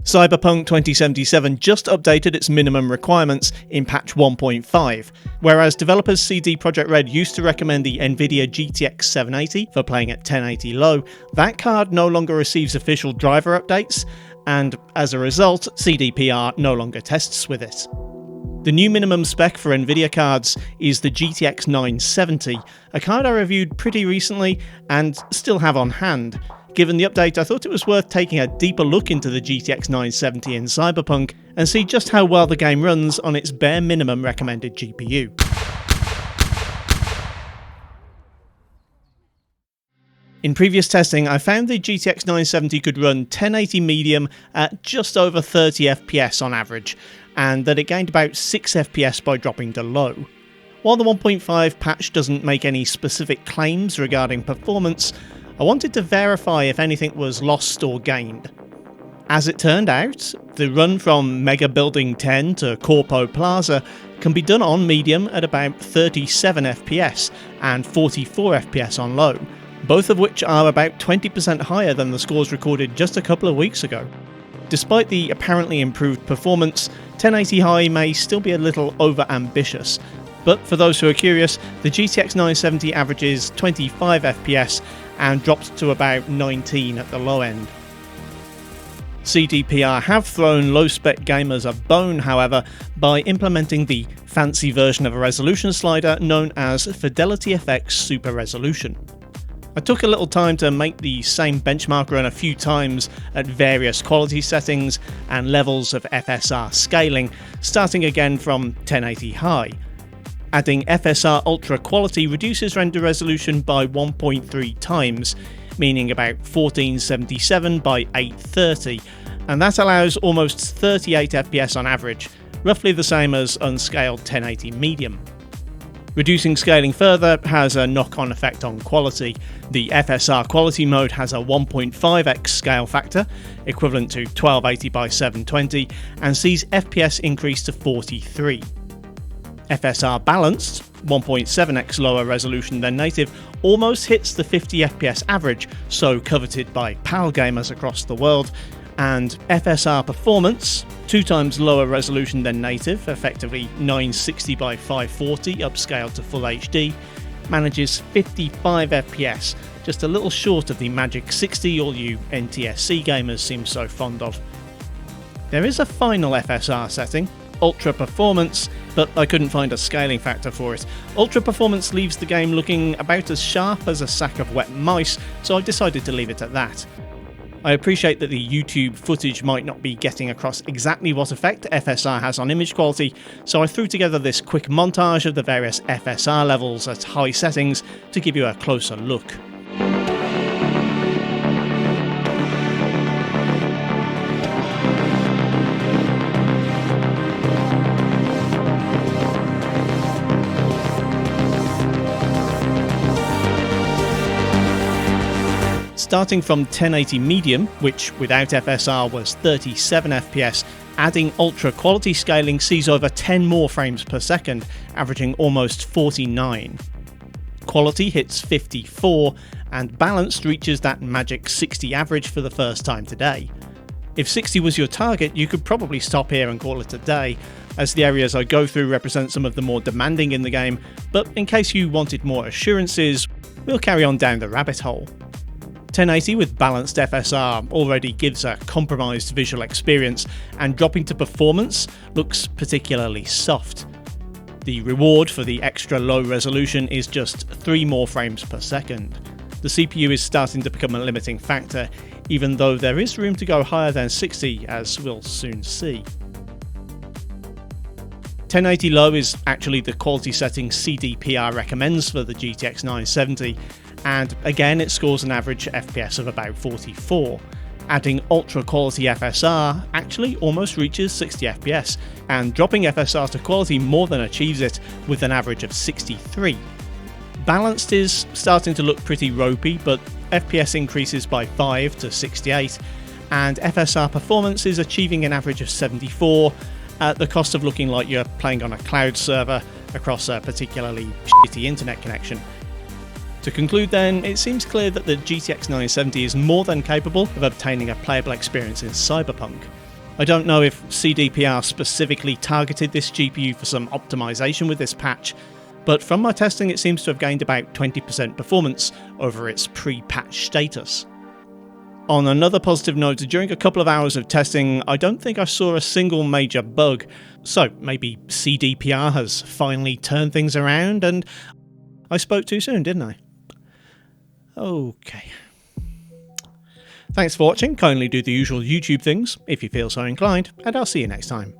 Cyberpunk 2077 just updated its minimum requirements in patch 1.5, whereas developers CD Projekt Red used to recommend the nVidia GTX 780 for playing at 1080 low, that card no longer receives official driver updates, and as a result, CDPR no longer tests with it. The new minimum spec for nVidia cards is the GTX 970, a card I reviewed pretty recently and still have on hand. Given the update, I thought it was worth taking a deeper look into the GTX 970 in Cyberpunk and see just how well the game runs on its bare minimum recommended GPU. In previous testing, I found the GTX 970 could run 1080 medium at just over 30 FPS on average, and that it gained about 6 FPS by dropping to low. While the 1.5 patch doesn't make any specific claims regarding performance, I wanted to verify if anything was lost or gained. As it turned out, the run from Mega Building 10 to Corpo Plaza can be done on medium at about 37 FPS and 44 FPS on low, both of which are about 20% higher than the scores recorded just a couple of weeks ago. Despite the apparently improved performance, 1080 high may still be a little over-ambitious, but for those who are curious, the GTX 970 averages 25 FPS and dropped to about 19 at the low end. CDPR have thrown low-spec gamers a bone, however, by implementing the fancy version of a resolution slider known as FidelityFX Super Resolution. I took a little time to make the same benchmark run a few times at various quality settings and levels of FSR scaling, starting again from 1080 high. Adding FSR Ultra Quality reduces render resolution by 1.3 times, meaning about 1477 by 830, and that allows almost 38 FPS on average, roughly the same as unscaled 1080 medium. Reducing scaling further has a knock-on effect on quality. The FSR Quality mode has a 1.5x scale factor, equivalent to 1280 by 720, and sees FPS increase to 43. FSR Balanced, 1.7x lower resolution than native, almost hits the 50 FPS average, so coveted by PAL gamers across the world, and FSR Performance, 2 times lower resolution than native, effectively 960 by 540 upscaled to Full HD, manages 55 FPS, just a little short of the magic 60 all you NTSC gamers seem so fond of. There is a final FSR setting, Ultra Performance, but I couldn't find a scaling factor for it. Ultra Performance leaves the game looking about as sharp as a sack of wet mice, so I decided to leave it at that. I appreciate that the YouTube footage might not be getting across exactly what effect FSR has on image quality, so I threw together this quick montage of the various FSR levels at high settings to give you a closer look. Starting from 1080 medium, which without FSR was 37 FPS, adding ultra quality scaling sees over 10 more frames per second, averaging almost 49. Quality hits 54, and balanced reaches that magic 60 average for the first time today. If 60 was your target, you could probably stop here and call it a day, as the areas I go through represent some of the more demanding in the game, but in case you wanted more assurances, we'll carry on down the rabbit hole. 1080 with balanced FSR already gives a compromised visual experience, and dropping to performance looks particularly soft. The reward for the extra low resolution is just 3 more frames per second. The CPU is starting to become a limiting factor, even though there is room to go higher than 60, as we'll soon see. 1080 low is actually the quality setting CDPR recommends for the GTX 970, and again it scores an average FPS of about 44. Adding ultra quality FSR actually almost reaches 60 FPS, and dropping FSR to quality more than achieves it with an average of 63. Balanced is starting to look pretty ropey, but FPS increases by 5 to 68, and FSR performance is achieving an average of 74 at the cost of looking like you're playing on a cloud server across a particularly shitty internet connection. To conclude then, it seems clear that the GTX 970 is more than capable of obtaining a playable experience in Cyberpunk. I don't know if CDPR specifically targeted this GPU for some optimization with this patch, but from my testing it seems to have gained about 20% performance over its pre-patch status. On another positive note, during a couple of hours of testing, I don't think I saw a single major bug, so maybe CDPR has finally turned things around and I spoke too soon, didn't I? Okay. Thanks for watching, kindly do the usual YouTube things if you feel so inclined, and I'll see you next time.